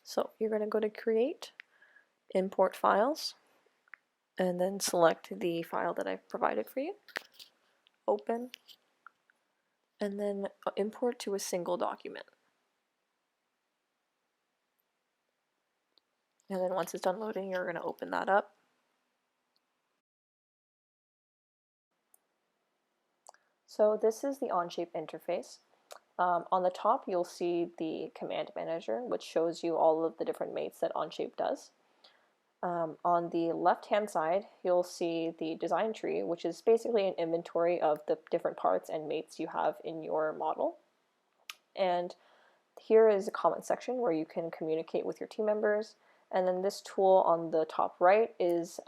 So you're going to go to Create, Import Files, and then select the file that I've provided for you. Open, and then import to a single document. And then once it's done loading, you're going to open that up. So this is the Onshape interface. On the top, you'll see the command manager, which shows you all of the different mates that Onshape does. On the left-hand side, you'll see the design tree, which is basically an inventory of the different parts and mates you have in your model. And here is a comment section where you can communicate with your team members. And then this tool on the top right is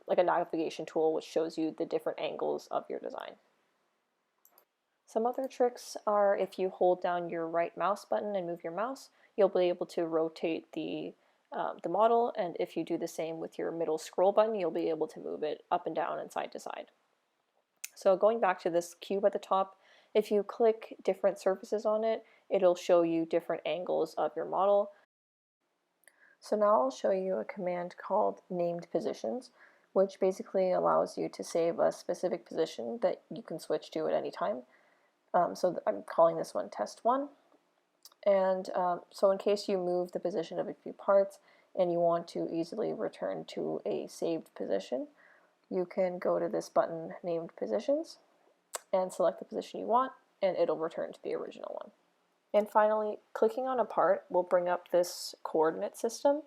like a navigation tool, which shows you the different angles of your design. Some other tricks are if you hold down your right mouse button and move your mouse, you'll be able to rotate the model, and if you do the same with your middle scroll button, you'll be able to move it up and down and side to side. So going back to this cube at the top, if you click different surfaces on it, it'll show you different angles of your model. So now I'll show you a command called named positions, which basically allows you to save a specific position that you can switch to at any time. So I'm calling this one test 1. And so in case you move the position of a few parts and you want to easily return to a saved position, you can go to this button named positions and select the position you want, and it'll return to the original one. And finally, clicking on a part will bring up this coordinate system,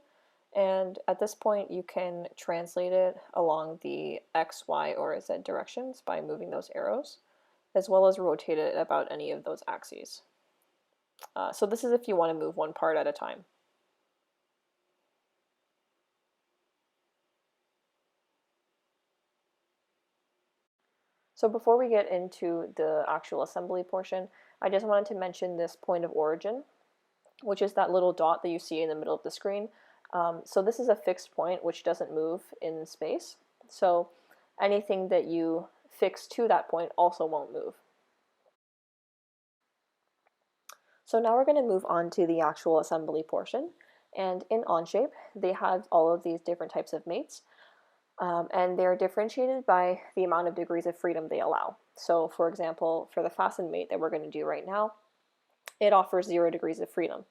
and at this point you can translate it along the X, Y, or Z directions by moving those arrows, as well as rotate it about any of those axes. So this is if you want to move one part at a time. So before we get into the actual assembly portion, I just wanted to mention this point of origin, which is that little dot that you see in the middle of the screen. So this is a fixed point which doesn't move in space. So anything that you fix to that point also won't move. So now we're going to move on to the actual assembly portion. And in Onshape, they have all of these different types of mates. And they're differentiated by the amount of degrees of freedom they allow. So for example, for the fasten mate that we're going to do right now, it offers 0 degrees of freedom.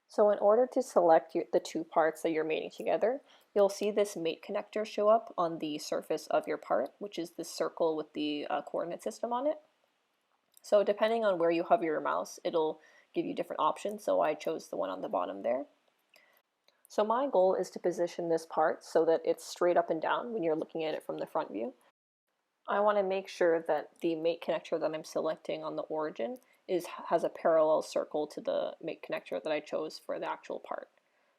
So in order to select the two parts that you're mating together, you'll see this mate connector show up on the surface of your part, which is this circle with the coordinate system on it. So depending on where you hover your mouse, it'll give you different options. So I chose the one on the bottom there. So my goal is to position this part so that it's straight up and down when you're looking at it from the front view. I want to make sure that the mate connector that I'm selecting on the origin has a parallel circle to the mate connector that I chose for the actual part.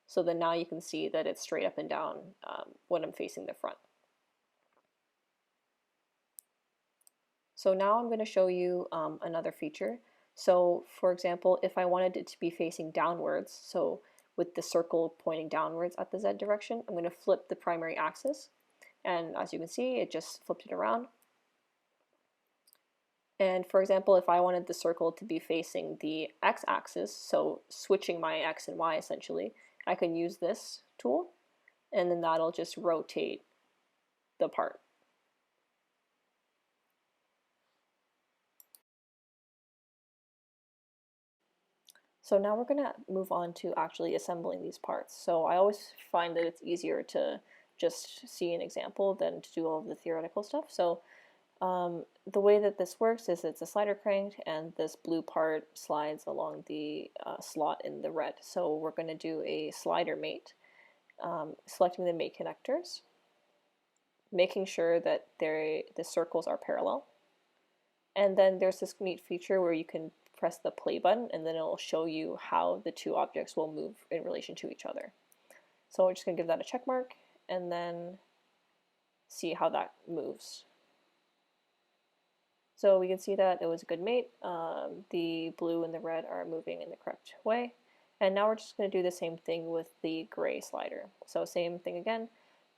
So then now you can see that it's straight up and down when I'm facing the front. So now I'm going to show you another feature. So for example, if I wanted it to be facing downwards, so with the circle pointing downwards at the Z direction, I'm going to flip the primary axis. And as you can see, it just flipped it around. And for example, if I wanted the circle to be facing the X axis, so switching my X and Y essentially, I can use this tool, and then that'll just rotate the part. So now we're going to move on to actually assembling these parts. So I always find that it's easier to just see an example than to do all of the theoretical stuff. So the way that this works is it's a slider crank, and this blue part slides along the slot in the red. So we're going to do a slider mate, selecting the mate connectors, making sure that the circles are parallel. And then there's this neat feature where you can press the play button, and then it'll show you how the two objects will move in relation to each other. So we're just going to give that a check mark and then see how that moves. So we can see that it was a good mate. The blue and the red are moving in the correct way. And now we're just going to do the same thing with the gray slider. So same thing again,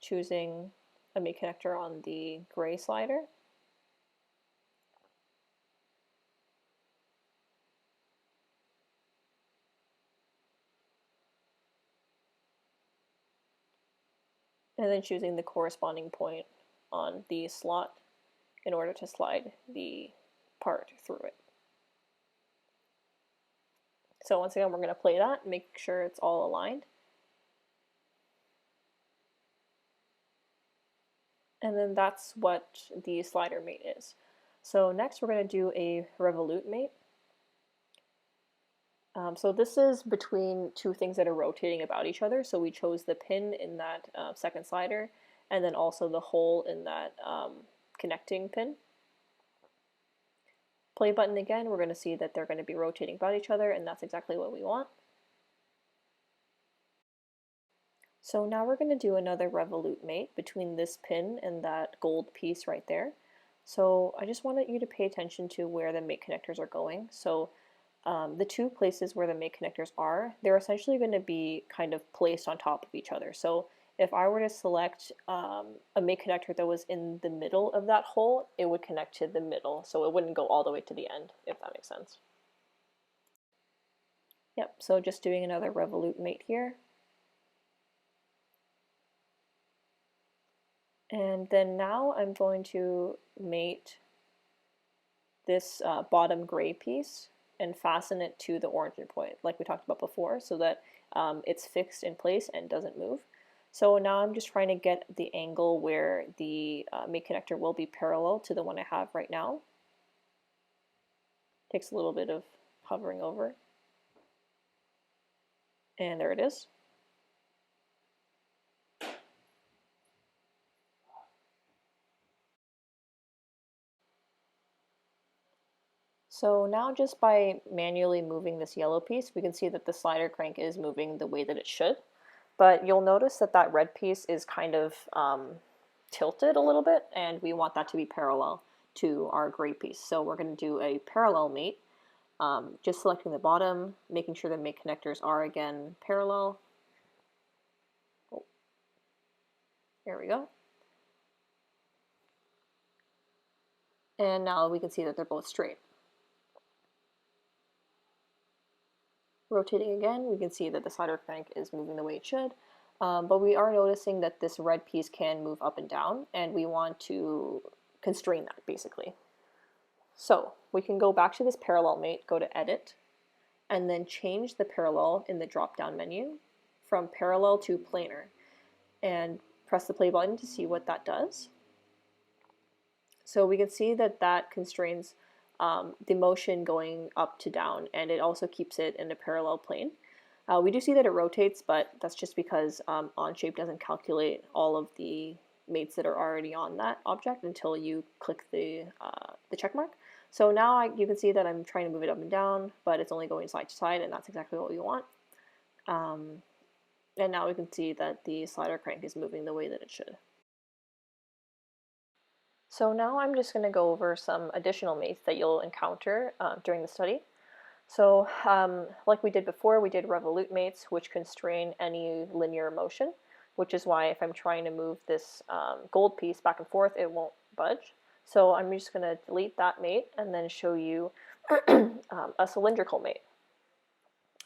choosing a mate connector on the gray slider. and then choosing the corresponding point on the slot in order to slide the part through it. So once again, we're going to play that, make sure it's all aligned. And then that's what the slider mate is. So next we're going to do a revolute mate. So this is between two things that are rotating about each other. So we chose the pin in that second slider, and then also the hole in that connecting pin. Play button again, we're going to see that they're going to be rotating about each other, and that's exactly what we want. So now we're going to do another revolute mate between this pin and that gold piece right there. So I just wanted you to pay attention to where the mate connectors are going. So the two places where the mate connectors are, they're essentially going to be kind of placed on top of each other. So if I were to select a mate connector that was in the middle of that hole, it would connect to the middle, so it wouldn't go all the way to the end, if that makes sense. Yep, so just doing another revolute mate here. And then now I'm going to mate this bottom gray piece and fasten it to the origin point, like we talked about before, so that it's fixed in place and doesn't move. So now I'm just trying to get the angle where the mate connector will be parallel to the one I have right now. Takes a little bit of hovering over. And there it is. So now just by manually moving this yellow piece, we can see that the slider crank is moving the way that it should. But you'll notice that that red piece is kind of tilted a little bit, and we want that to be parallel to our gray piece. So we're going to do a parallel mate, just selecting the bottom, making sure the mate connectors are again parallel. Oh, there we go. And now we can see that they're both straight. Rotating again, we can see that the slider crank is moving the way it should. But we are noticing that this red piece can move up and down, and we want to constrain that basically. So we can go back to this parallel mate, go to edit, and then change the parallel in the drop down menu from parallel to planar, and press the play button to see what that does. So we can see that that constrains the motion going up to down, and it also keeps it in a parallel plane. We do see that it rotates, but that's just because Onshape doesn't calculate all of the mates that are already on that object until you click the check mark. So now you can see that I'm trying to move it up and down, but it's only going side to side, and that's exactly what we want. And now we can see that the slider crank is moving the way that it should. So now I'm just going to go over some additional mates that you'll encounter during the study. So like we did before, we did revolute mates, which constrain any linear motion, which is why if I'm trying to move this gold piece back and forth, it won't budge. So I'm just going to delete that mate and then show you a cylindrical mate.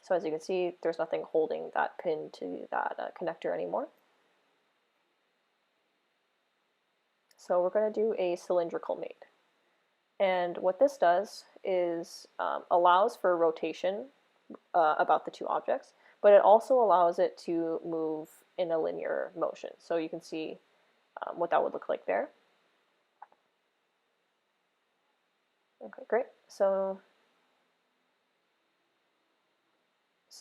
So as you can see, there's nothing holding that pin to that connector anymore. So we're going to do a cylindrical mate. And what this does is allows for rotation about the two objects, but it also allows it to move in a linear motion. So you can see what that would look like there. Okay, great. So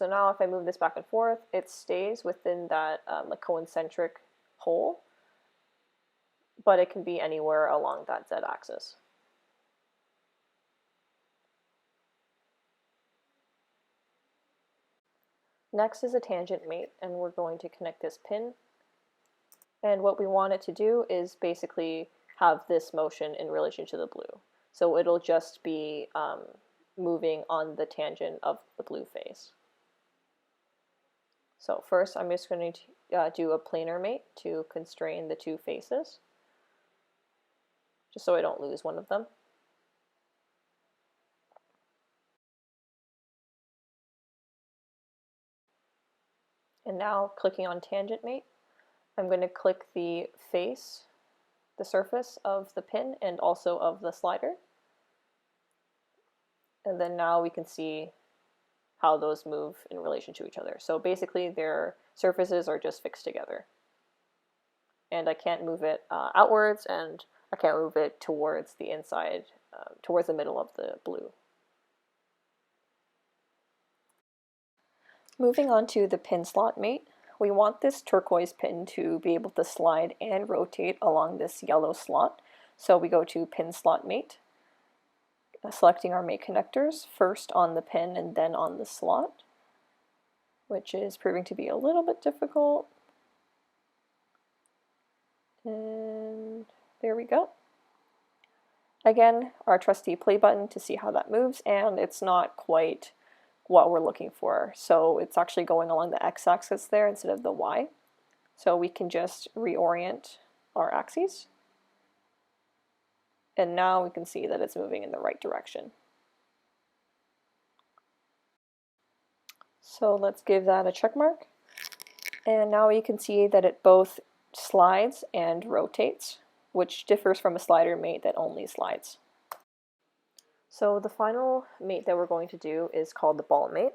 now if I move this back and forth, it stays within that like concentric hole, but it can be anywhere along that z-axis. Next is a tangent mate, and we're going to connect this pin. And what we want it to do is basically have this motion in relation to the blue. So it'll just be moving on the tangent of the blue face. So first I'm just going to do a planar mate to constrain the two faces, just so I don't lose one of them. And now clicking on tangent mate, I'm going to click the face, the surface of the pin and also of the slider. And then now we can see how those move in relation to each other. So basically their surfaces are just fixed together. And I can't move it outwards, and I can't move it towards the inside, towards the middle of the blue. Moving on to the pin slot mate, we want this turquoise pin to be able to slide and rotate along this yellow slot. So we go to pin slot mate, selecting our mate connectors, first on the pin and then on the slot, which is proving to be a little bit difficult. And there we go. Again, our trusty play button to see how that moves, and it's not quite what we're looking for. So it's actually going along the x-axis there instead of the y. So we can just reorient our axes. And now we can see that it's moving in the right direction. So let's give that a check mark. And now you can see that it both slides and rotates, which differs from a slider mate that only slides. So the final mate that we're going to do is called the ball mate.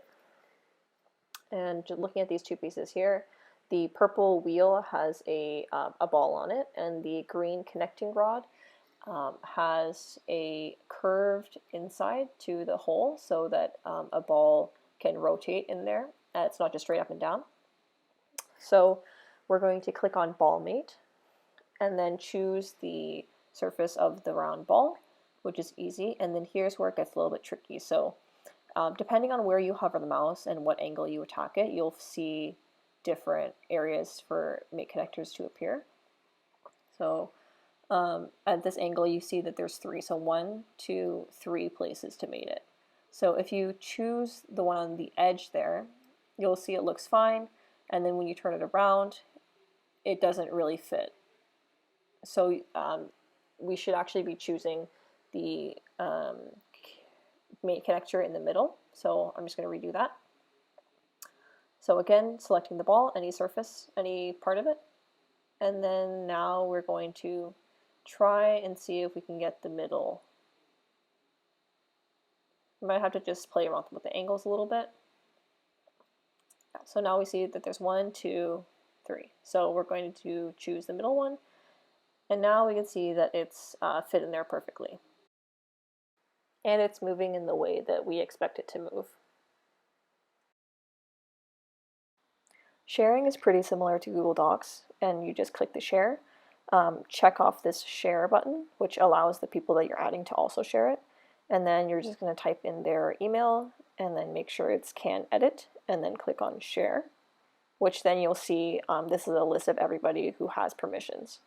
And just looking at these two pieces here, the purple wheel has a ball on it, and the green connecting rod has a curved inside to the hole so that a ball can rotate in there. It's not just straight up and down. So we're going to click on ball mate and then choose the surface of the round ball, which is easy. And then here's where it gets a little bit tricky. So depending on where you hover the mouse and what angle you attack it, you'll see different areas for mate connectors to appear. So at this angle you see that there's 3, so 1, 2, 3 places to mate it. So if you choose the one on the edge there, you'll see it looks fine, and then when you turn it around, it doesn't really fit. So we should actually be choosing the mate connector in the middle. So I'm just going to redo that. So again, selecting the ball, any surface, any part of it, and then now we're going to try and see if we can get the middle. We might have to just play around with the angles a little bit. So now we see that there's 1, 2, 3. So we're going to choose the middle one, and now we can see that it's fit in there perfectly. And it's moving in the way that we expect it to move. Sharing is pretty similar to Google Docs, and you just click the share. Check off this share button, which allows the people that you're adding to also share it. And then you're just going to type in their email and then make sure it's can edit and then click on share, which then you'll see this is a list of everybody who has permissions.